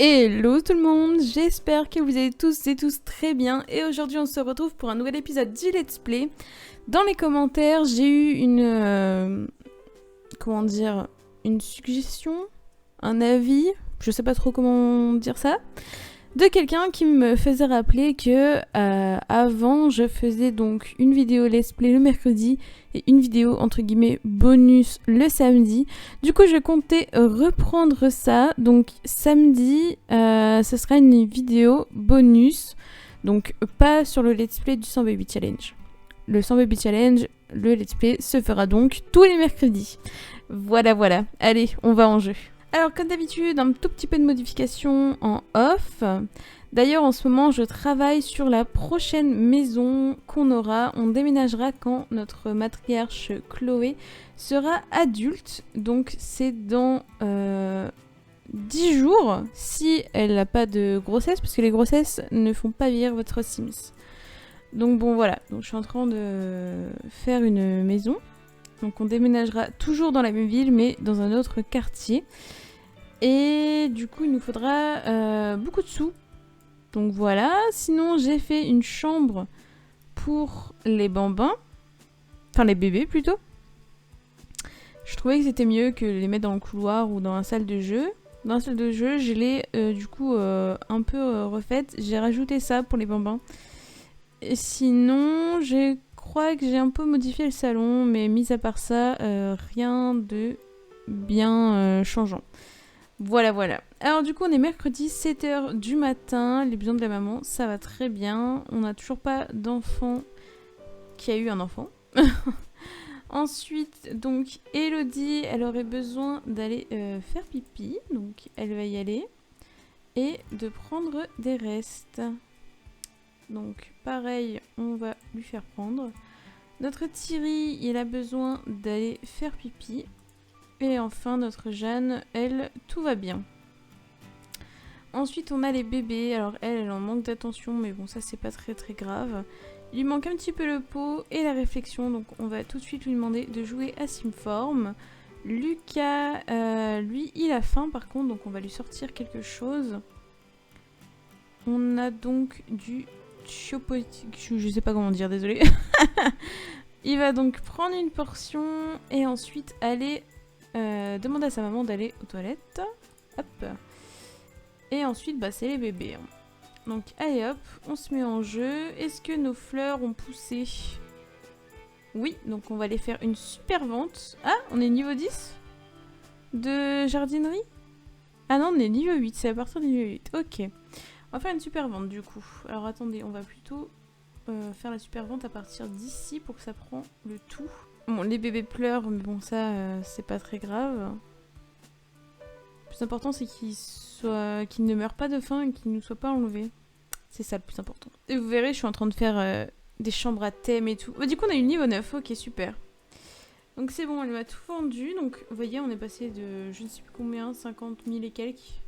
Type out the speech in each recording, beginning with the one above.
Hello tout le monde, j'espère que vous allez tous et tous très bien et aujourd'hui on se retrouve pour un nouvel épisode du Let's Play. Dans les commentaires j'ai eu une suggestion, un avis, je sais pas trop comment dire ça, de quelqu'un qui me faisait rappeler que avant je faisais donc une vidéo Let's Play le mercredi et une vidéo entre guillemets bonus le samedi. Du coup je comptais reprendre ça, donc samedi ce sera une vidéo bonus, donc pas sur le Let's Play du 100 Baby Challenge. Le 100 Baby Challenge, le Let's Play se fera donc tous les mercredis. Voilà, allez on va en jeu. Alors comme d'habitude, un tout petit peu de modification en off. D'ailleurs en ce moment je travaille sur la prochaine maison qu'on aura. On déménagera quand notre matriarche Chloé sera adulte. Donc c'est dans 10 jours si elle n'a pas de grossesse. Parce que les grossesses ne font pas vieillir votre Sims. Donc bon voilà, donc, je suis en train de faire une maison. Donc on déménagera toujours dans la même ville mais dans un autre quartier. Et du coup il nous faudra beaucoup de sous. Donc voilà, sinon j'ai fait une chambre pour les bambins. Enfin les bébés plutôt. Je trouvais que c'était mieux que les mettre dans le couloir ou dans la salle de jeu. Dans la salle de jeu je l'ai un peu refaite. J'ai rajouté ça pour les bambins. Et sinon je crois que j'ai un peu modifié le salon. Mais mis à part ça, rien de bien changeant. Voilà. Alors du coup on est mercredi 7h du matin, les besoins de la maman, ça va très bien. On n'a toujours pas d'enfant qui a eu un enfant. Ensuite donc Elodie, elle aurait besoin d'aller faire pipi, donc elle va y aller. Et de prendre des restes. Donc pareil, on va lui faire prendre. Notre Thierry, il a besoin d'aller faire pipi. Et enfin, notre Jeanne, elle, tout va bien. Ensuite, on a les bébés. Alors, elle en manque d'attention, mais bon, ça, c'est pas très très grave. Il lui manque un petit peu le pot et la réflexion, donc on va tout de suite lui demander de jouer à Simform. Lucas, lui, il a faim par contre, donc on va lui sortir quelque chose. On a donc du chopotique, je sais pas comment dire, désolé. Il va donc prendre une portion et ensuite aller... demander à sa maman d'aller aux toilettes. Hop. Et ensuite, c'est les bébés. Donc, allez hop, on se met en jeu. Est-ce que nos fleurs ont poussé? Oui, donc on va aller faire une super vente. Ah, on est niveau 10 de jardinerie? Ah non, on est niveau 8, c'est à partir du niveau 8. Ok. On va faire une super vente du coup. Alors attendez, on va plutôt faire la super vente à partir d'ici pour que ça prend le tout. Bon, les bébés pleurent, mais bon, ça, c'est pas très grave. Le plus important, c'est qu'ils ne meurent pas de faim et qu'ils ne soient pas enlevés. C'est ça le plus important. Et vous verrez, je suis en train de faire des chambres à thème et tout. Du coup, on a eu niveau 9. Ok, super. Donc c'est bon, elle m'a tout vendu. Donc, vous voyez, on est passé de je ne sais plus combien, 50 000 et quelques.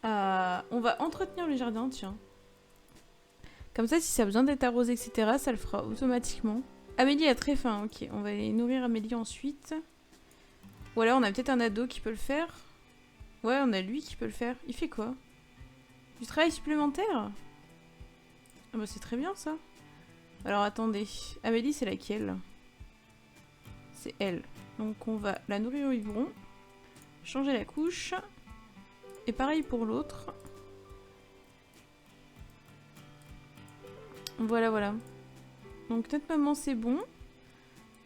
On va entretenir le jardin, tiens. Comme ça, si ça a besoin d'être arrosé, etc., ça le fera automatiquement. Amélie a très faim, ok. On va aller nourrir Amélie ensuite. Ou alors on a peut-être un ado qui peut le faire. Ouais, on a lui qui peut le faire. Il fait quoi? Du travail supplémentaire? Ah bah c'est très bien ça. Alors attendez, Amélie c'est laquelle? C'est elle. Donc on va la nourrir au biberon. Changer la couche. Et pareil pour l'autre. Voilà. Donc notre maman c'est bon.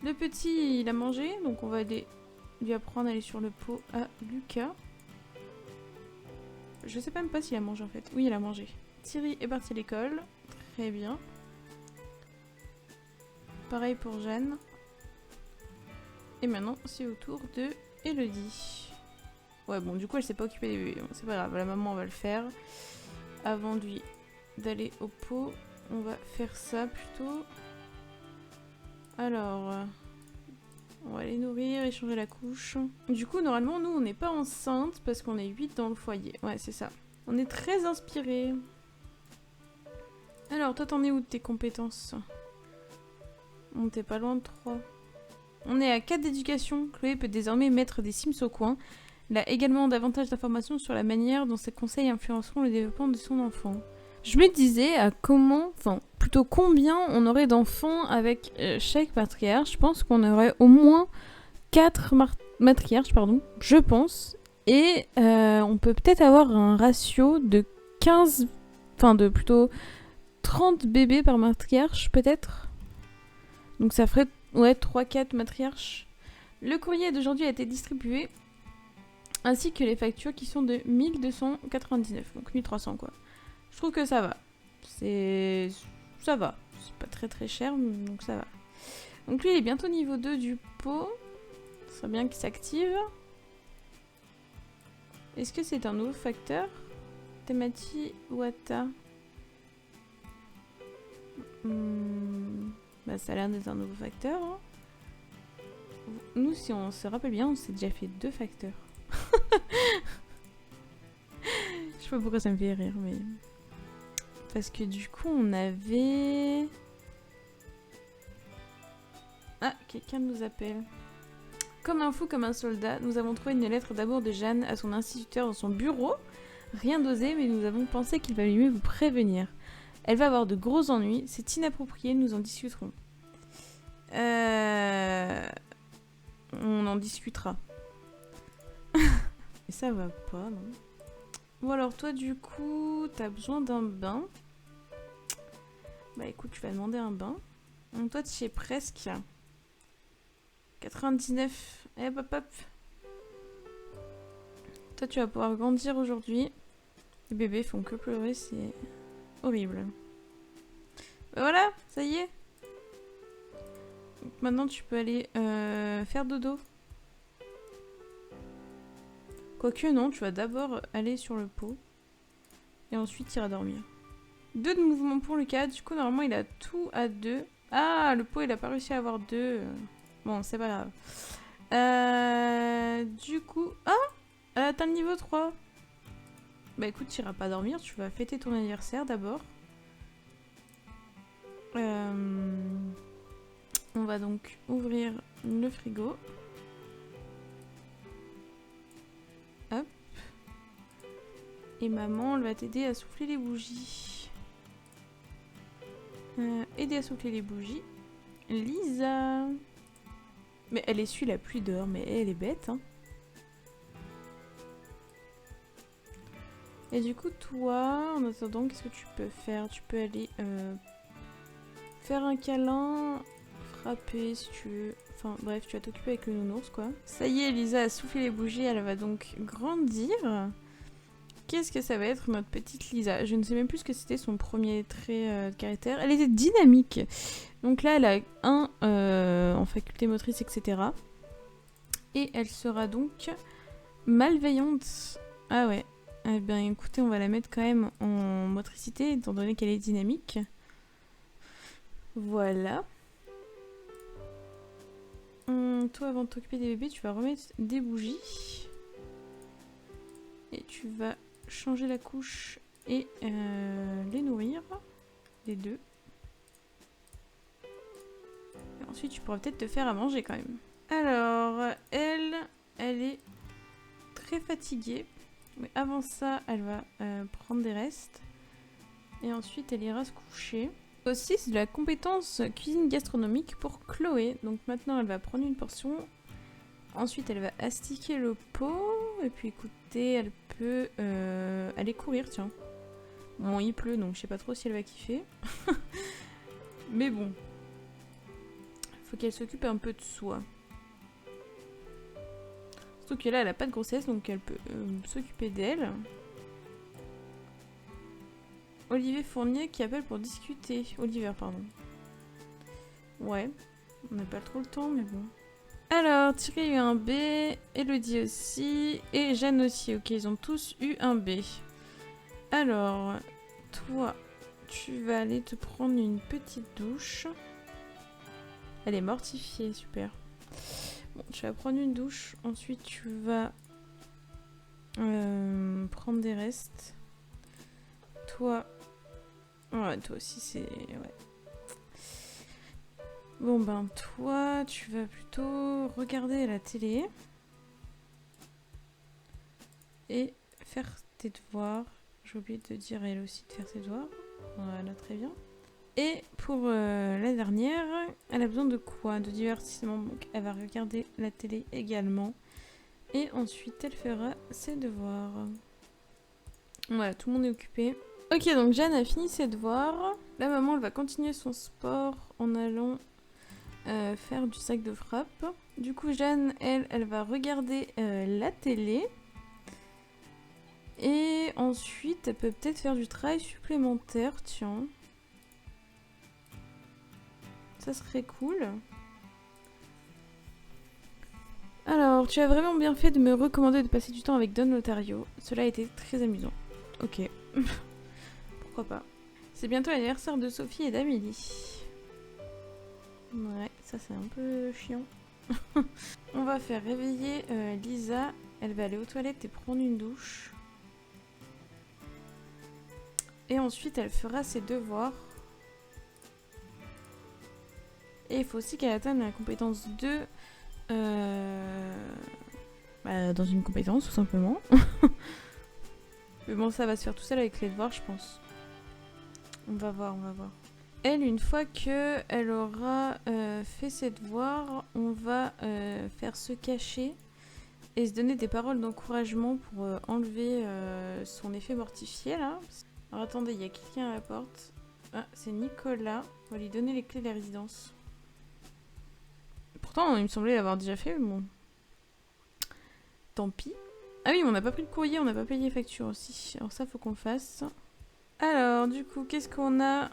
Le petit il a mangé, donc on va lui apprendre à aller sur le pot à Lucas. Je sais même pas s'il a mangé en fait. Oui il a mangé. Thierry est parti à l'école. Très bien. Pareil pour Jeanne. Et maintenant c'est au tour de Elodie. Ouais bon du coup elle s'est pas occupée des bébés. Bon, c'est pas grave, la maman va le faire. Avant d'aller au pot, on va faire ça plutôt. Alors, on va les nourrir et changer la couche. Du coup, normalement, nous, on n'est pas enceinte parce qu'on est 8 dans le foyer. Ouais, c'est ça. On est très inspirés. Alors, toi, t'en es où de tes compétences? On t'es pas loin de 3. On est à 4 d'éducation. Chloé peut désormais mettre des Sims au coin. Elle a également davantage d'informations sur la manière dont ses conseils influenceront le développement de son enfant. Je me disais à plutôt combien on aurait d'enfants avec chaque matriarche. Je pense qu'on aurait au moins 4 matriarches, je pense. Et on peut peut-être avoir un ratio de 15, de plutôt 30 bébés par matriarche, peut-être. Donc ça ferait, 3-4 matriarches. Le courrier d'aujourd'hui a été distribué, ainsi que les factures qui sont de 1299, donc 1300 quoi. Je trouve que ça va. Ça va. C'est pas très très cher, donc ça va. Donc lui, il est bientôt niveau 2 du pot. Ce serait bien qu'il s'active. Est-ce que c'est un nouveau facteur? Temati Wata. Bah ça a l'air d'être un nouveau facteur. Hein. Nous, si on se rappelle bien, on s'est déjà fait 2 facteurs. Je sais pas pourquoi ça me fait rire, mais... Parce que du coup, on avait... Ah, quelqu'un nous appelle. Comme un fou, comme un soldat, nous avons trouvé une lettre d'amour de Jeanne à son instituteur dans son bureau. Rien d'osé, mais nous avons pensé qu'il valait mieux vous prévenir. Elle va avoir de gros ennuis, c'est inapproprié, nous en discuterons. On en discutera. Et ça va pas, non? Bon alors toi du coup, t'as besoin d'un bain. Bah écoute, tu vas demander un bain. Donc toi tu es presque 99. Eh hop hop. Toi tu vas pouvoir grandir aujourd'hui. Les bébés font que pleurer, c'est horrible. Bah voilà, ça y est. Donc maintenant tu peux aller faire dodo. Quoique non, tu vas d'abord aller sur le pot. Et ensuite tu iras dormir. 2 de mouvement pour Lucas, du coup normalement il a tout à 2. Ah, le pot il a pas réussi à avoir 2. Bon, c'est pas grave. Du coup... Ah, t'as le niveau 3. Bah écoute, tu iras pas dormir, tu vas fêter ton anniversaire d'abord. On va donc ouvrir le frigo. Hop. Et maman, elle va t'aider à souffler les bougies. Aider à souffler les bougies. Lisa. Mais elle essuie la pluie dehors, mais elle est bête, hein. Et du coup, toi, en attendant, qu'est-ce que tu peux faire? Tu peux aller faire un câlin, frapper si tu veux. Enfin bref, tu vas t'occuper avec le nounours, quoi. Ça y est, Lisa a soufflé les bougies, elle va donc grandir. Qu'est-ce que ça va être, notre petite Lisa? Je ne sais même plus ce que c'était son premier trait de caractère. Elle était dynamique. Donc là, elle a 1 en faculté motrice, etc. Et elle sera donc malveillante. Ah ouais. Eh bien, écoutez, on va la mettre quand même en motricité, étant donné qu'elle est dynamique. Voilà. Toi, avant de t'occuper des bébés, tu vas remettre des bougies. Et tu vas changer la couche et les nourrir. Les 2. Et ensuite, tu pourras peut-être te faire à manger quand même. Alors, elle est très fatiguée. Mais avant ça, elle va prendre des restes. Et ensuite, elle ira se coucher. Aussi, c'est de la compétence cuisine gastronomique pour Chloé. Donc maintenant, elle va prendre une portion. Ensuite, elle va astiquer le pot. Et puis, écoutez, elle peut aller courir, tiens. Bon, il pleut, donc je sais pas trop si elle va kiffer. Mais bon. Faut qu'elle s'occupe un peu de soi. Surtout que là, elle a pas de grossesse, donc elle peut s'occuper d'elle. Olivier Fournier qui appelle pour discuter. Oliver, pardon. Ouais, on n'a pas trop le temps, mais bon. Alors, Thierry a eu un B, Elodie aussi, et Jeanne aussi. Ok, ils ont tous eu un B. Alors, toi, tu vas aller te prendre une petite douche. Elle est mortifiée, super. Bon, tu vas prendre une douche, ensuite tu vas prendre des restes. Toi... Ouais, toi aussi c'est... Ouais. Bon ben, toi, tu vas plutôt regarder la télé. et faire tes devoirs. J'ai oublié de dire à elle aussi de faire ses devoirs. Voilà, très bien. Et pour la dernière, elle a besoin de quoi? De divertissement. Donc elle va regarder la télé également. Et ensuite, elle fera ses devoirs. Voilà, tout le monde est occupé. Ok, donc Jeanne a fini ses devoirs. La maman, elle va continuer son sport en allant faire du sac de frappe. Du coup, Jeanne, elle va regarder la télé. Et ensuite, elle peut peut-être faire du travail supplémentaire, tiens. Ça serait cool. Alors, tu as vraiment bien fait de me recommander de passer du temps avec Don Lotario. Cela a été très amusant. Ok. Pourquoi pas. C'est bientôt l'anniversaire de Sophie et d'Amélie. Ouais, ça c'est un peu chiant. On va faire réveiller Lisa. Elle va aller aux toilettes et prendre une douche. Et ensuite, elle fera ses devoirs. Et il faut aussi qu'elle atteigne la compétence 2 dans une compétence, tout simplement. Mais bon, ça va se faire tout seul avec les devoirs, je pense. On va voir, on va voir. Elle, une fois qu'elle aura fait ses devoirs, on va faire se cacher et se donner des paroles d'encouragement pour enlever son effet mortifié, là. Alors attendez, il y a quelqu'un à la porte. Ah, c'est Nicolas. On va lui donner les clés de la résidence. Pourtant, il me semblait l'avoir déjà fait, mais bon. Tant pis. Ah oui, mais on n'a pas pris de courrier, on n'a pas payé les factures aussi. Alors ça, faut qu'on le fasse. Alors, du coup, qu'est-ce qu'on a?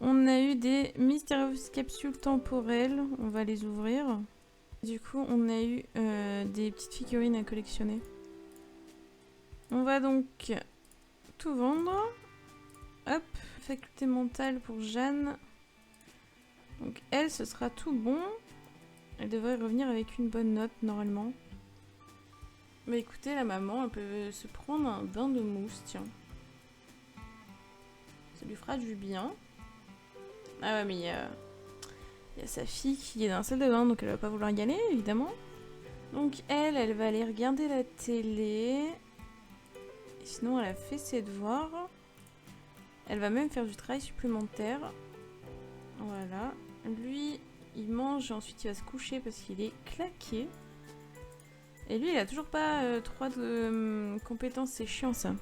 On a eu des mystérieuses capsules temporelles. On va les ouvrir. Du coup, on a eu des petites figurines à collectionner. On va donc tout vendre. Hop, faculté mentale pour Jeanne. Donc elle, ce sera tout bon. Elle devrait revenir avec une bonne note, normalement. Mais écoutez, la maman, elle peut se prendre un bain de mousse, tiens. Ça lui fera du bien. Ah ouais, mais il y a sa fille qui est dans la salle de bain, donc elle va pas vouloir y aller, évidemment. Donc elle va aller regarder la télé. Et sinon, elle a fait ses devoirs. Elle va même faire du travail supplémentaire. Voilà. Lui, il mange et ensuite il va se coucher parce qu'il est claqué. Et lui, il a toujours pas 3 de compétences, c'est chiant ça.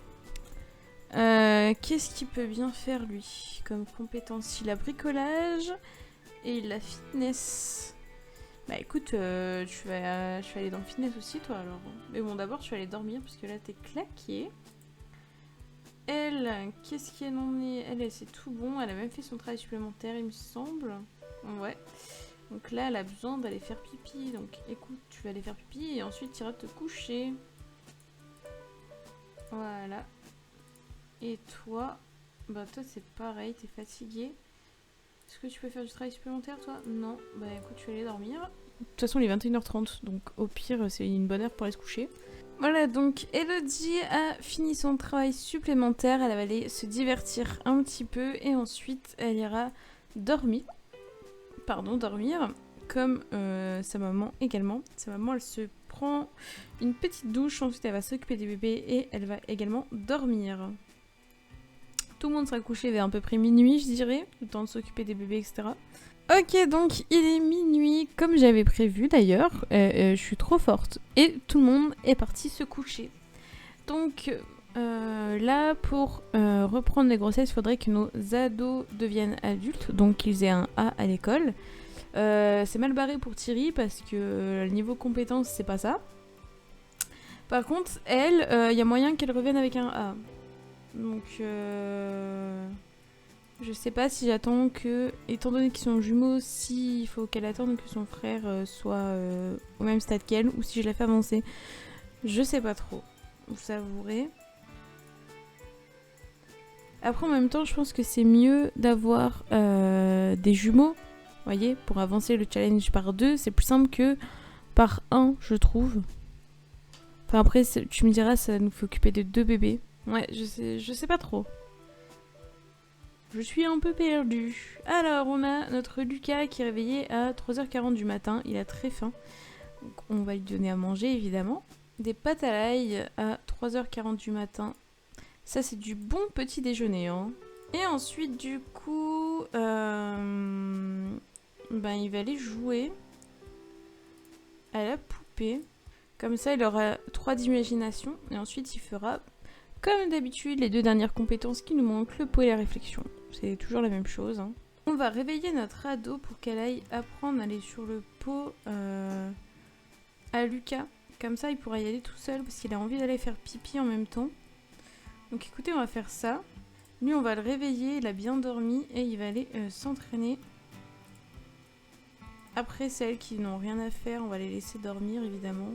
Qu'est-ce qu'il peut bien faire lui comme compétence? Il a bricolage et il a fitness. Bah écoute, tu vas aller dans le fitness aussi toi alors. Mais bon, d'abord tu vas aller dormir parce que là t'es claqué. Elle, qu'est-ce qu'elle en est? Elle, c'est tout bon. Elle a même fait son travail supplémentaire, il me semble. Ouais. Donc là, elle a besoin d'aller faire pipi. Donc écoute, tu vas aller faire pipi et ensuite tu iras te coucher. Voilà. Et toi, bah toi c'est pareil, t'es fatigué. Est-ce que tu peux faire du travail supplémentaire toi? Non. Bah écoute, tu vas aller dormir. De toute façon, il est 21h30, donc au pire, c'est une bonne heure pour aller se coucher. Voilà, donc Elodie a fini son travail supplémentaire. Elle va aller se divertir un petit peu et ensuite elle ira dormir. Comme sa maman également. Sa maman, elle se prend une petite douche, ensuite elle va s'occuper des bébés et elle va également dormir. Tout le monde sera couché vers à peu près minuit, je dirais, le temps de s'occuper des bébés, etc. Ok, donc il est minuit, comme j'avais prévu d'ailleurs. Je suis trop forte. Et tout le monde est parti se coucher. Donc là, pour reprendre les grossesses, il faudrait que nos ados deviennent adultes, donc qu'ils aient un A à l'école. C'est mal barré pour Thierry parce que le niveau compétence, c'est pas ça. Par contre, elle, il y a moyen qu'elle revienne avec un A. Donc, je sais pas si j'attends que, étant donné qu'ils sont jumeaux, s'il faut qu'elle attende que son frère soit au même stade qu'elle, ou si je la fais avancer. Je sais pas trop. Vous savourez. Après, en même temps, je pense que c'est mieux d'avoir des jumeaux, voyez, pour avancer le challenge par 2. C'est plus simple que par 1, je trouve. Enfin, après, tu me diras, ça nous fait occuper de 2 bébés. Ouais, je sais pas trop. Je suis un peu perdue. Alors, on a notre Lucas qui est réveillé à 3h40 du matin. Il a très faim. Donc, on va lui donner à manger, évidemment. des pâtes à l'ail à 3h40 du matin. Ça, c'est du bon petit déjeuner. Hein. Et ensuite, du coup, ben, il va aller jouer à la poupée. Comme ça, il aura 3 d'imagination. Et ensuite, il fera, comme d'habitude, les 2 dernières compétences qui nous manquent, le pot et la réflexion. C'est toujours la même chose. Hein. On va réveiller notre ado pour qu'elle aille apprendre à aller sur le pot à Lucas. Comme ça, il pourra y aller tout seul parce qu'il a envie d'aller faire pipi en même temps. Donc écoutez, on va faire ça. Lui, on va le réveiller, il a bien dormi et il va aller s'entraîner. Après, celles qui n'ont rien à faire, on va les laisser dormir, évidemment.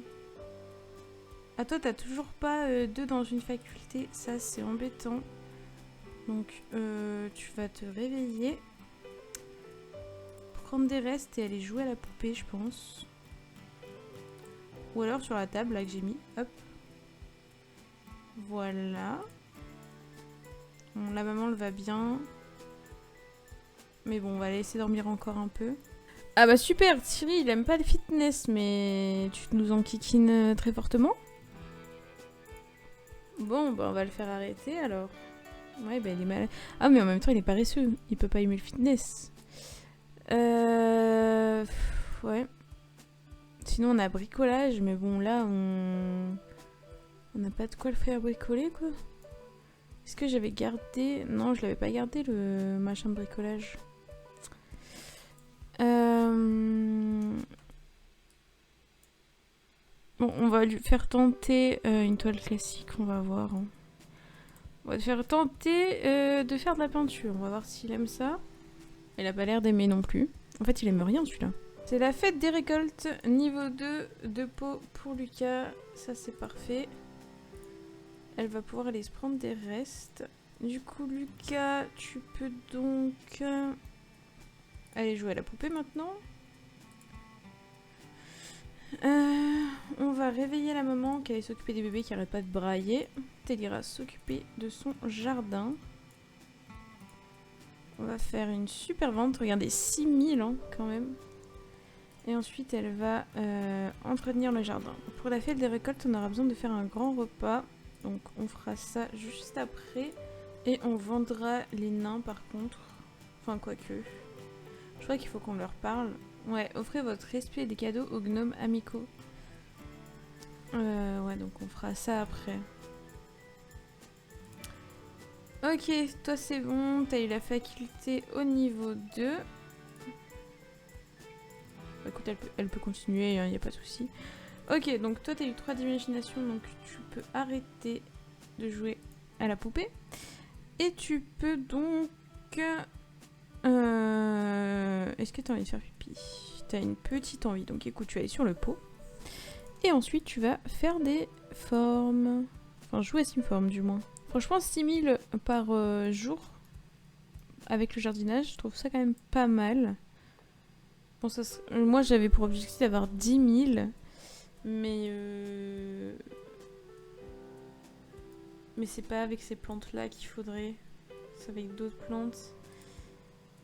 Ah, toi, t'as toujours pas 2 dans une faculté. Ça, c'est embêtant. Donc, tu vas te réveiller. Prendre des restes et aller jouer à la poupée, je pense. Ou alors sur la table, là, que j'ai mis. Hop. Voilà. Bon, la maman, elle va bien. Mais bon, on va la laisser dormir encore un peu. Ah bah super, Thierry, il aime pas le fitness, mais tu nous enquiquines très fortement. Bon, bah on va le faire arrêter alors. Ouais, bah il est malade. Ah, mais en même temps, il est paresseux. Il peut pas aimer le fitness. Ouais. Sinon, on a bricolage, mais bon, là, on n'a pas de quoi le faire bricoler, quoi. Est-ce que j'avais gardé... Non, je l'avais pas gardé, le machin de bricolage. Bon, on va lui faire tenter une toile classique, on va voir. Hein. On va lui faire tenter de faire de la peinture. On va voir s'il aime ça. Il a pas l'air d'aimer non plus. En fait, il aime rien, celui-là. C'est la fête des récoltes, niveau 2 de pot pour Lucas. Ça, c'est parfait. Elle va pouvoir aller se prendre des restes. Du coup, Lucas, tu peux donc aller jouer à la poupée maintenant. On va réveiller la maman qui allait s'occuper des bébés qui arrêtent pas de brailler. Elle ira s'occuper de son jardin. On va faire une super vente. Regardez, 6000 hein, quand même. Et ensuite, elle va entretenir le jardin. Pour la fête des récoltes, on aura besoin de faire un grand repas. Donc, on fera ça juste après. Et on vendra les nains, par contre. Enfin, quoique. Je crois qu'il faut qu'on leur parle. Ouais, offrez votre respect et des cadeaux aux gnomes amicaux. Ouais, donc on fera ça après. Ok, toi c'est bon, t'as eu la faculté au niveau 2. Bah, écoute, elle peut continuer, il n'y a pas de souci. Ok, donc toi t'as eu 3 d'imagination, donc tu peux arrêter de jouer à la poupée. Et tu peux donc... Est-ce que t'as envie de faire pipi? T'as une petite envie, donc écoute, tu vas aller sur le pot. Et ensuite tu vas faire des formes. Enfin, jouer à Simform du moins. Franchement, 6000 par jour avec le jardinage, je trouve ça quand même pas mal. Bon, moi j'avais pour objectif d'avoir 10 000, mais c'est pas avec ces plantes là qu'il faudrait, c'est avec d'autres plantes.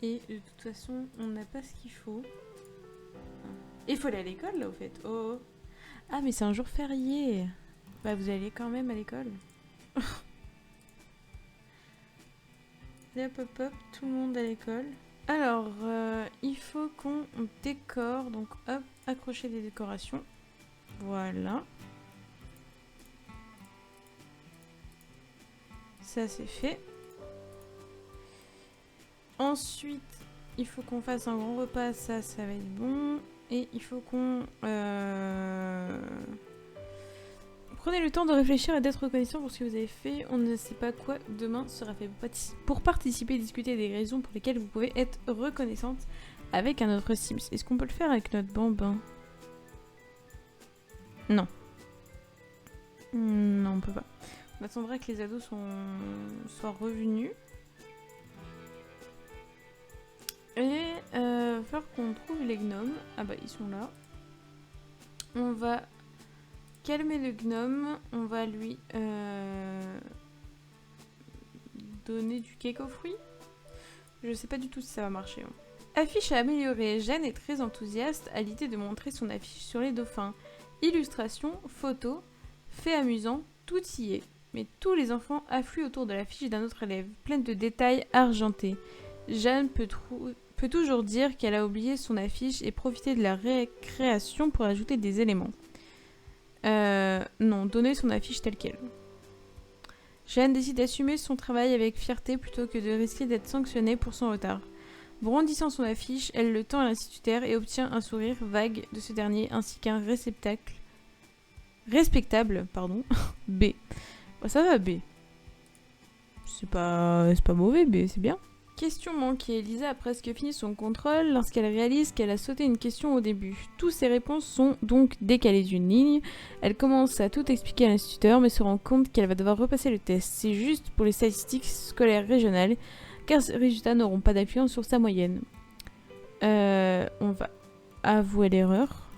Et de toute façon, on n'a pas ce qu'il faut. Et il faut aller à l'école là au fait. Oh. Ah, mais c'est un jour férié. Bah, vous allez quand même à l'école. Allez, hop, hop, hop, tout le monde à l'école. Alors, il faut qu'on décore. Donc, hop, accrocher des décorations. Voilà. Ça, c'est fait. Ensuite, il faut qu'on fasse un grand repas. Ça va être bon. Et il faut qu'on... Prenez le temps de réfléchir et d'être reconnaissant pour ce que vous avez fait. On ne sait pas quoi demain sera fait. Pour participer et discuter des raisons pour lesquelles vous pouvez être reconnaissante avec un autre Sims. Est-ce qu'on peut le faire avec notre bambin? Non. Non, on peut pas. On attendra que les ados soient revenus. Et il va falloir qu'on trouve les gnomes. Ah bah ils sont là. On va calmer le gnome. On va lui donner du cake aux fruits. Je sais pas du tout si ça va marcher. Hein. Affiche à améliorer. Jeanne est très enthousiaste à l'idée de montrer son affiche sur les dauphins. Illustration, photo. Fait amusant, tout y est. Mais tous les enfants affluent autour de l'affiche d'un autre élève, pleine de détails argentés. Jeanne peut toujours dire qu'elle a oublié son affiche et profiter de la récréation pour ajouter des éléments. Non, donner son affiche telle qu'elle. Jeanne décide d'assumer son travail avec fierté plutôt que de risquer d'être sanctionnée pour son retard. Brandissant son affiche, elle le tend à l'instituteur et obtient un sourire vague de ce dernier ainsi qu'un respectable, B. Bah, ça va, B. C'est pas mauvais, B, c'est bien. Question manquée. Lisa a presque fini son contrôle lorsqu'elle réalise qu'elle a sauté une question au début. Toutes ses réponses sont donc décalées d'une ligne. Elle commence à tout expliquer à l'instituteur mais se rend compte qu'elle va devoir repasser le test. C'est juste pour les statistiques scolaires régionales car ses résultats n'auront pas d'influence sur sa moyenne. On va avouer l'erreur.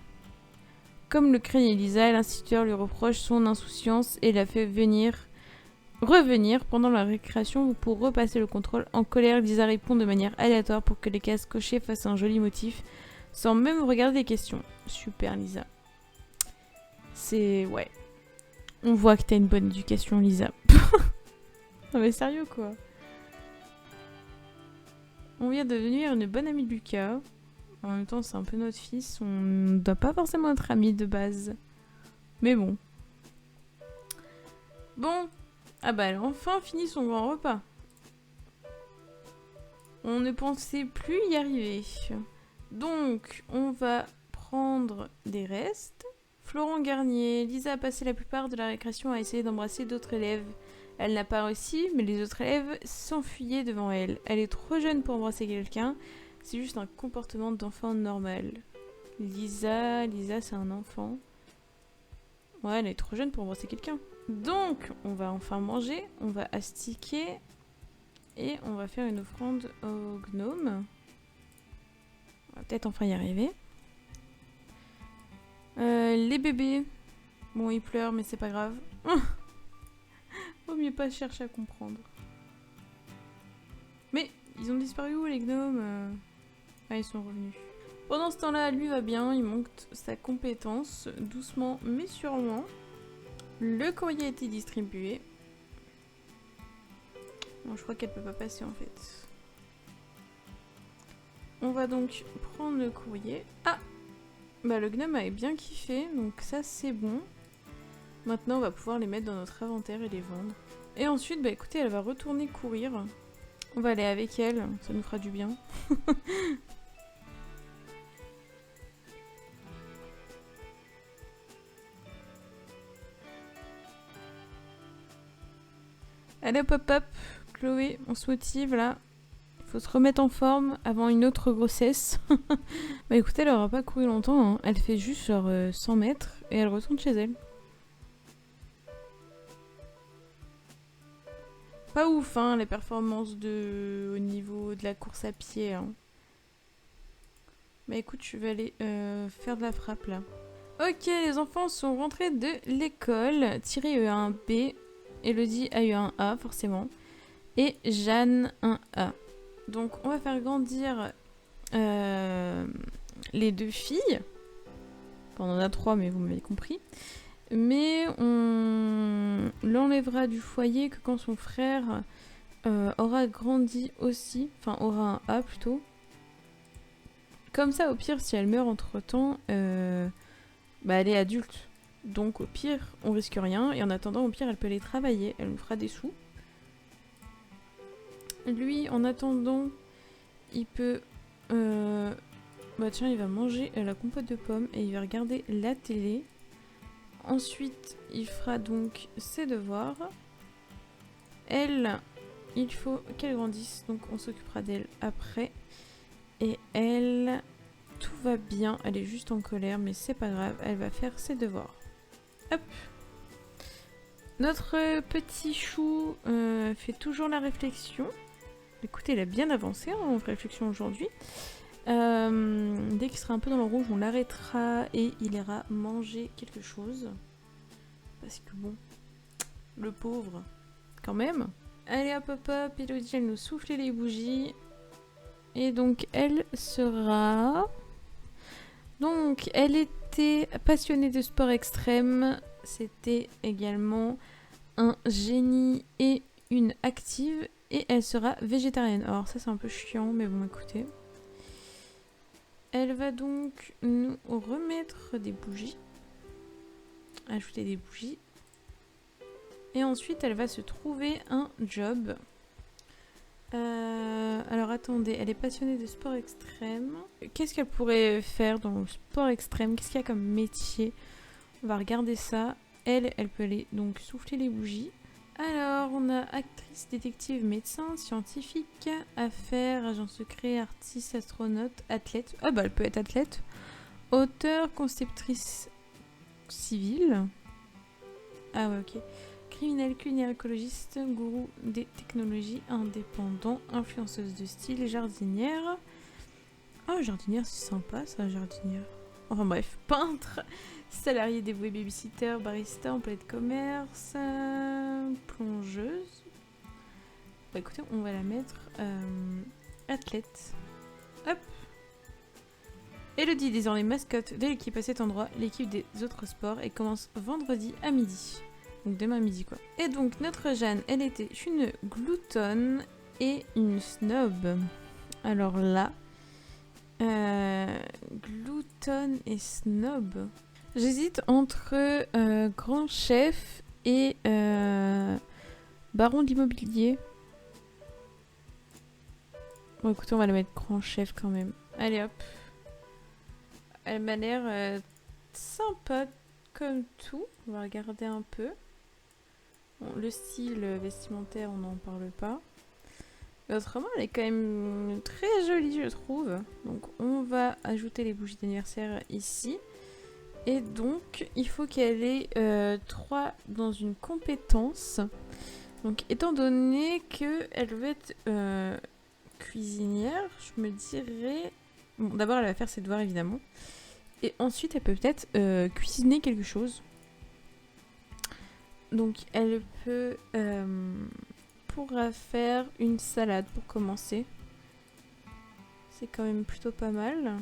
Comme le craignait Lisa, l'instituteur lui reproche son insouciance et la fait revenir pendant la récréation pour repasser le contrôle. En colère, Lisa répond de manière aléatoire pour que les cases cochées fassent un joli motif, sans même regarder les questions. Super Lisa. Ouais. On voit que t'as une bonne éducation, Lisa. Non mais sérieux quoi. On vient de devenir une bonne amie de Lucas. En même temps, c'est un peu notre fils. On ne doit pas forcément être amis de base. Mais bon. Bon. Ah bah elle a enfin fini son grand repas. On ne pensait plus y arriver. Donc, on va prendre des restes. Florent Garnier. Lisa a passé la plupart de la récréation à essayer d'embrasser d'autres élèves. Elle n'a pas réussi, mais les autres élèves s'enfuyaient devant elle. Elle est trop jeune pour embrasser quelqu'un. C'est juste un comportement d'enfant normal. Lisa, c'est un enfant. Ouais, elle est trop jeune pour embrasser quelqu'un. Donc, on va enfin manger, on va astiquer et on va faire une offrande au gnome. On va peut-être enfin y arriver. Les bébés. Bon, ils pleurent, mais c'est pas grave. Vaut mieux pas chercher à comprendre. Mais, ils ont disparu où les gnomes? Ah, ils sont revenus. Pendant ce temps-là, lui va bien, il manque sa compétence, doucement mais sûrement. Le courrier a été distribué. Bon, je crois qu'elle peut pas passer en fait. On va donc prendre le courrier. Ah! Bah le gnome avait bien kiffé, donc ça c'est bon. Maintenant on va pouvoir les mettre dans notre inventaire et les vendre. Et ensuite, bah écoutez, elle va retourner courir. On va aller avec elle, ça nous fera du bien. Allez hop hop hop, Chloé, on se motive là. Il faut se remettre en forme avant une autre grossesse. Bah écoutez, elle aura pas couru longtemps, hein. Elle fait juste genre 100 mètres et elle retourne chez elle. Pas ouf hein, les performances au niveau de la course à pied. Hein. Bah écoute, je vais aller faire de la frappe là. Ok, les enfants sont rentrés de l'école. Thierry a eu un B. Elodie a eu un A, forcément. Et Jeanne, un A. Donc, on va faire grandir les deux filles. Enfin, on en a 3, mais vous m'avez compris. Mais on l'enlèvera du foyer que quand son frère aura grandi aussi. Enfin, aura un A, plutôt. Comme ça, au pire, si elle meurt entre-temps, bah, elle est adulte. Donc au pire, on risque rien. Et en attendant, au pire, elle peut aller travailler. Elle nous fera des sous. Lui, en attendant, il peut... Bah tiens, il va manger la compote de pommes et il va regarder la télé. Ensuite, il fera donc ses devoirs. Elle, il faut qu'elle grandisse. Donc on s'occupera d'elle après. Et elle... Tout va bien. Elle est juste en colère, mais c'est pas grave. Elle va faire ses devoirs. Hop. Notre petit chou fait toujours la réflexion. Écoutez, il a bien avancé en réflexion aujourd'hui. Dès qu'il sera un peu dans le rouge, on l'arrêtera et il ira manger quelque chose. Parce que bon, le pauvre, quand même. Allez hop hop hop, Elodie, elle nous souffle les bougies. Et donc, elle sera... Donc, elle était passionnée de sport extrême. c'était également un génie et une active. Et elle sera végétarienne. Alors ça c'est un peu chiant, mais bon écoutez. Elle va donc nous remettre des bougies. Ajouter des bougies. Et ensuite elle va se trouver un job. Alors attendez, elle est passionnée de sport extrême. Qu'est-ce qu'elle pourrait faire dans le sport extrême? Qu'est-ce qu'il y a comme métier? On va regarder ça. Elle peut aller donc souffler les bougies. Alors, on a actrice, détective, médecin, scientifique, affaires, agent secret, artiste, astronaute, athlète. Ah bah elle peut être athlète. Auteur, conceptrice civile. Ah ouais, ok. Criminel, culinaire, écologiste, gourou des technologies, indépendant, influenceuse de style, jardinière. Oh, jardinière, c'est sympa ça, jardinière. Enfin bref, peintre, salarié dévoué, babysitter, barista, employé de commerce, plongeuse. Bah écoutez, on va la mettre athlète. Hop. Elodie, désormais mascotte de l'équipe à cet endroit, l'équipe des autres sports, et commence vendredi à midi. Donc demain à midi quoi. Et donc notre Jeanne, elle était une gloutonne et une snob. Alors là, gloutonne et snob. J'hésite entre grand chef et baron de l'immobilier. Bon écoutez, on va la mettre grand chef quand même. Allez hop. Elle m'a l'air sympa comme tout. On va regarder un peu. Bon, le style vestimentaire, on n'en parle pas. Mais autrement, elle est quand même très jolie, je trouve. Donc, on va ajouter les bougies d'anniversaire ici. Et donc, il faut qu'elle ait 3 dans une compétence. Donc, étant donné qu'elle veut être cuisinière, je me dirais... Bon, d'abord, elle va faire ses devoirs, évidemment. Et ensuite, elle peut peut-être cuisiner quelque chose. Donc, elle pourra faire une salade pour commencer. C'est quand même plutôt pas mal.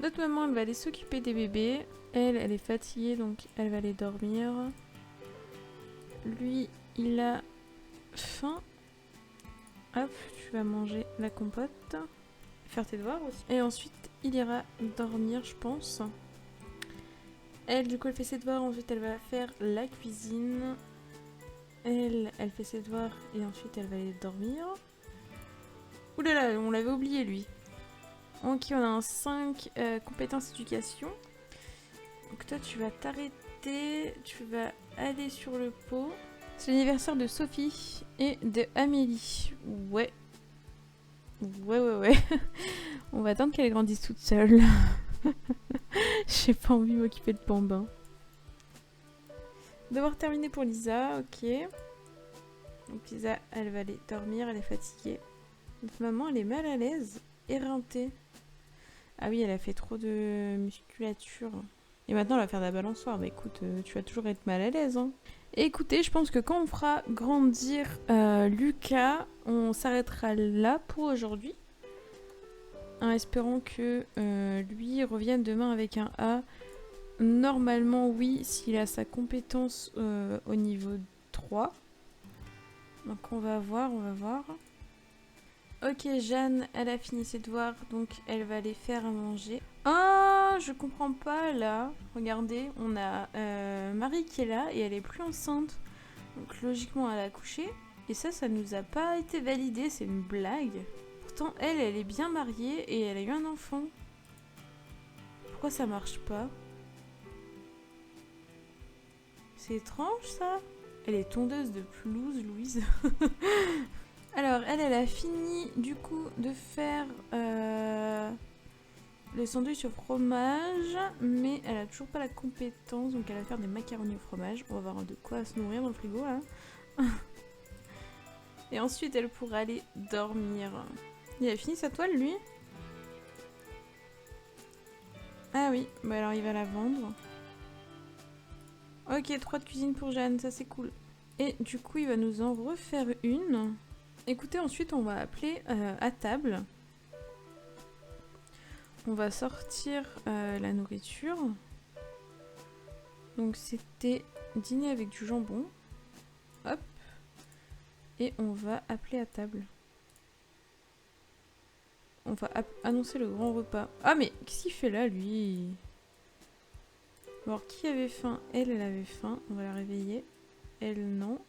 Notre maman, elle va aller s'occuper des bébés. Elle est fatiguée, donc elle va aller dormir. Lui, il a faim. Hop, tu vas manger la compote. Faire tes devoirs aussi. Et ensuite, il ira dormir, je pense. Elle, du coup, elle fait ses devoirs. Ensuite, elle va faire la cuisine. Elle fait ses devoirs et ensuite elle va aller dormir. Oulala, on l'avait oublié lui. Ok, on a un 5 compétences éducation. Donc toi tu vas t'arrêter, tu vas aller sur le pot. C'est l'anniversaire de Sophie et de Amélie. Ouais. Ouais. On va attendre qu'elle grandisse toute seule. J'ai pas envie de m'occuper de Bambin. Devoir terminer pour Lisa, ok. Donc Lisa, elle va aller dormir, elle est fatiguée. Notre maman, elle est mal à l'aise, éreintée. Ah oui, elle a fait trop de musculature. Et maintenant, elle va faire de la balançoire. Bah écoute, tu vas toujours être mal à l'aise. Hein. Et écoutez, je pense que quand on fera grandir Lucas, on s'arrêtera là pour aujourd'hui. En espérant que lui revienne demain avec un A. Normalement, oui, s'il a sa compétence au niveau 3. Donc on va voir. Ok, Jeanne, elle a fini ses devoirs, donc elle va les faire à manger. Ah, je comprends pas là. Regardez, on a Marie qui est là et elle est plus enceinte. Donc logiquement, elle a accouché. Et ça nous a pas été validé, c'est une blague. Pourtant, elle est bien mariée et elle a eu un enfant. Pourquoi ça marche pas ? C'est étrange ça. Elle est tondeuse de pelouse, Louise. Alors, elle a fini du coup de faire le sandwich au fromage, mais elle a toujours pas la compétence, donc elle va faire des macaronis au fromage. On va avoir de quoi se nourrir dans le frigo là. Et ensuite, elle pourra aller dormir. Il a fini sa toile, lui ? Ah oui, bah alors il va la vendre. Ok, 3 de cuisine pour Jeanne, ça c'est cool. Et du coup, il va nous en refaire une. Écoutez, ensuite, on va appeler à table. On va sortir la nourriture. Donc c'était dîner avec du jambon. Hop. Et on va appeler à table. On va annoncer le grand repas. Ah mais qu'est-ce qu'il fait là lui? Alors qui avait faim? Elle, elle avait faim. On va la réveiller. Elle non.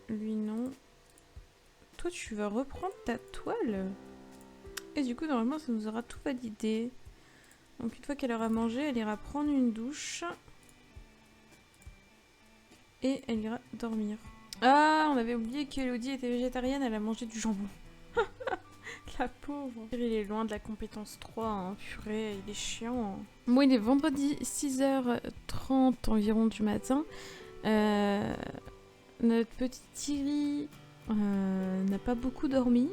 Lui non. Toi tu vas reprendre ta toile. Et du coup normalement ça nous aura tout validé. Donc une fois qu'elle aura mangé, elle ira prendre une douche. Et elle ira dormir. Ah, on avait oublié qu'Elodie était végétarienne, elle a mangé du jambon. La pauvre. Il est loin de la compétence 3, hein. Purée, il est chiant. Bon, il est vendredi 6h30 environ du matin. Notre petit Thierry n'a pas beaucoup dormi.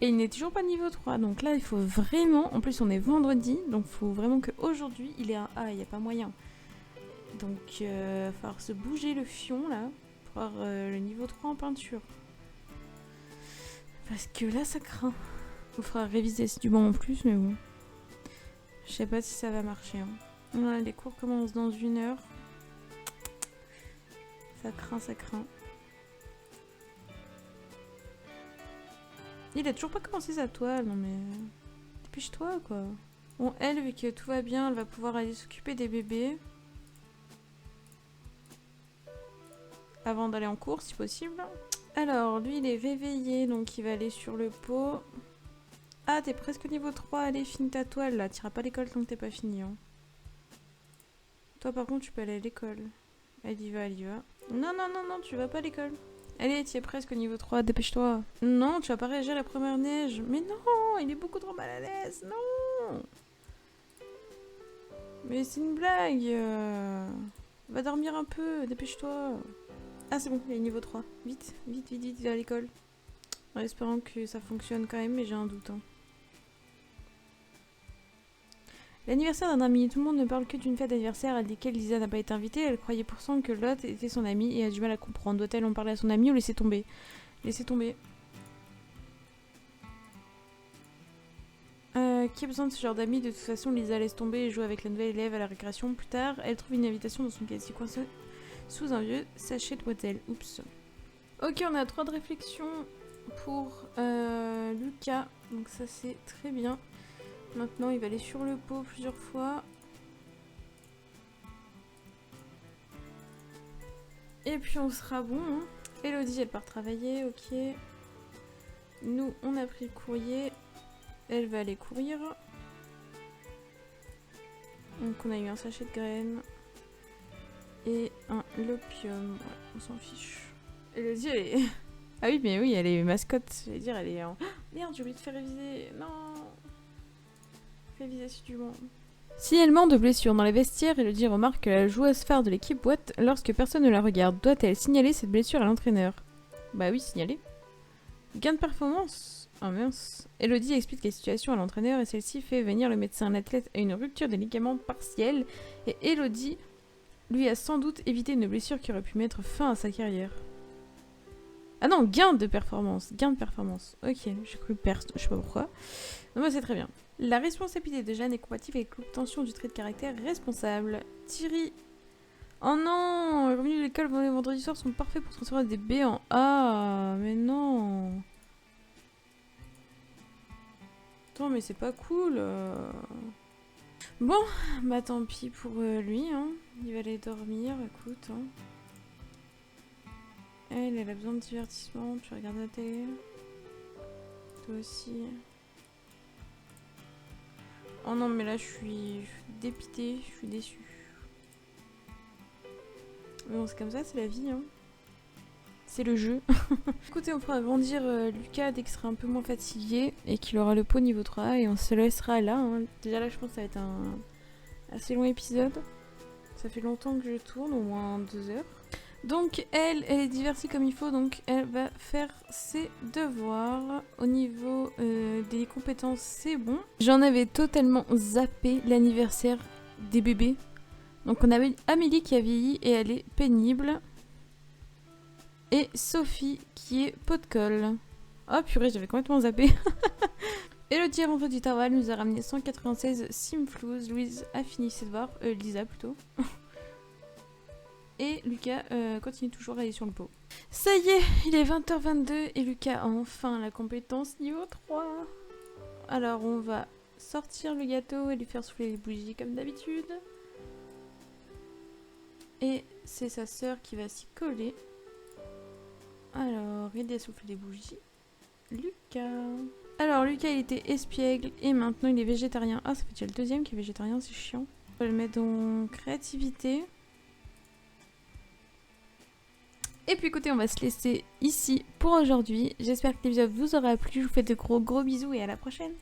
Et il n'est toujours pas niveau 3. Donc là, il faut vraiment... En plus, on est vendredi. Donc il faut vraiment qu'aujourd'hui, il ait un A. Il n'y a pas moyen. Donc il va falloir se bouger le fion, là. Pour avoir le niveau 3 en peinture. Parce que là, ça craint. Il faudra réviser du banc en plus, mais bon. Je sais pas si ça va marcher. Hein. Voilà, les cours commencent dans 1 heure. Ça craint, ça craint. Il a toujours pas commencé sa toile, non mais... Dépêche-toi, quoi. Bon, elle, vu que tout va bien, elle va pouvoir aller s'occuper des bébés. Avant d'aller en cours, si possible. Alors, lui, il est réveillé, donc il va aller sur le pot. Ah, t'es presque niveau 3, allez, finis ta toile, là. T'iras pas à l'école tant que t'es pas fini, hein. Toi, par contre, tu peux aller à l'école. Elle y va, elle y va. Non, non, non, non, tu vas pas à l'école. Allez, tu es presque au niveau 3, dépêche-toi. Non, tu vas pas réagir à la première neige. Mais non, il est beaucoup trop mal à l'aise, non. Mais c'est une blague. Va dormir un peu, dépêche-toi. Ah, c'est bon, il est niveau 3. Vite, vite, vite, vite, il est à l'école. En espérant que ça fonctionne quand même, mais j'ai un doute. Hein. L'anniversaire d'un ami. Tout le monde ne parle que d'une fête d'anniversaire à laquelle Lisa n'a pas été invitée. Elle croyait pourtant que l'autre était son ami et a du mal à comprendre. Doit-elle en parler à son ami ou laisser tomber? Laisser tomber. Qui a besoin de ce genre d'amis? De toute façon, Lisa laisse tomber et joue avec la nouvelle élève à la récréation. Plus tard, elle trouve une invitation dans son casier coincé sous un vieux sachet de motel. Oups. Ok, on a 3 de réflexion pour Lucas. Donc ça, c'est très bien. Maintenant, il va aller sur le pot plusieurs fois. Et puis, on sera bon. Hein. Elodie, elle part travailler, ok. Nous, on a pris le courrier. Elle va aller courir. Donc, on a eu un sachet de graines. Et un l'opium. Ouais, on s'en fiche. Elodie, elle est... Ah oui, mais oui, elle est mascotte. J'allais dire, elle est en... Merde, j'ai oublié de faire réviser. Non. Réviser assidûment. Signalement de blessure dans les vestiaires, Elodie remarque que la joueuse phare de l'équipe boite lorsque personne ne la regarde. Doit-elle signaler cette blessure à l'entraîneur? Bah oui, signaler. Gain de performance. Oh mince. Elodie explique la situation à l'entraîneur et celle-ci fait venir le médecin. L'athlète a une rupture des ligaments partielle et Elodie lui a sans doute évité une blessure qui aurait pu mettre fin à sa carrière. Ah non, gain de performance. Gain de performance. Ok, j'ai cru perdre, je sais pas pourquoi. Non, mais c'est très bien. La responsabilité de Jeanne est compatible avec l'obtention du trait de caractère responsable. Thierry. Oh non, les revenus de l'école vendredi soir sont parfaits pour transformer des B en A. Mais non. Attends, mais c'est pas cool. Bon, bah tant pis pour lui. Hein. Il va aller dormir, écoute. Hein. Elle a besoin de divertissement. Tu regardes la télé. Toi aussi. Oh non, mais là, je suis dépitée, je suis déçue. Mais bon, c'est comme ça, c'est la vie, hein. C'est le jeu. Écoutez, on fera grandir Lucas dès qu'il sera un peu moins fatigué et qu'il aura le pot niveau 3 et on se laissera là. Hein. Déjà là, je pense que ça va être un assez long épisode. Ça fait longtemps que je tourne, au moins 2 heures. Donc elle est divertie comme il faut, donc elle va faire ses devoirs. Au niveau des compétences, c'est bon. J'en avais totalement zappé l'anniversaire des bébés. Donc on avait Amélie qui a vieilli et elle est pénible. Et Sophie qui est pot de colle. Oh purée, j'avais complètement zappé. Et le tir en fait du Tarval nous a ramené 196 simflouz. Louise a fini ses devoirs, Lisa plutôt. Et Lucas continue toujours à aller sur le pot. Ça y est, il est 20h22 et Lucas a enfin la compétence niveau 3. Alors on va sortir le gâteau et lui faire souffler les bougies comme d'habitude. Et c'est sa sœur qui va s'y coller. Alors, aider à souffler les bougies. Lucas. Alors Lucas il était espiègle et maintenant il est végétarien. Ah, ça fait déjà le deuxième qui est végétarien, c'est chiant. On va le mettre dans créativité. Et puis écoutez, on va se laisser ici pour aujourd'hui. J'espère que l'épisode vous aura plu. Je vous fais de gros bisous et à la prochaine.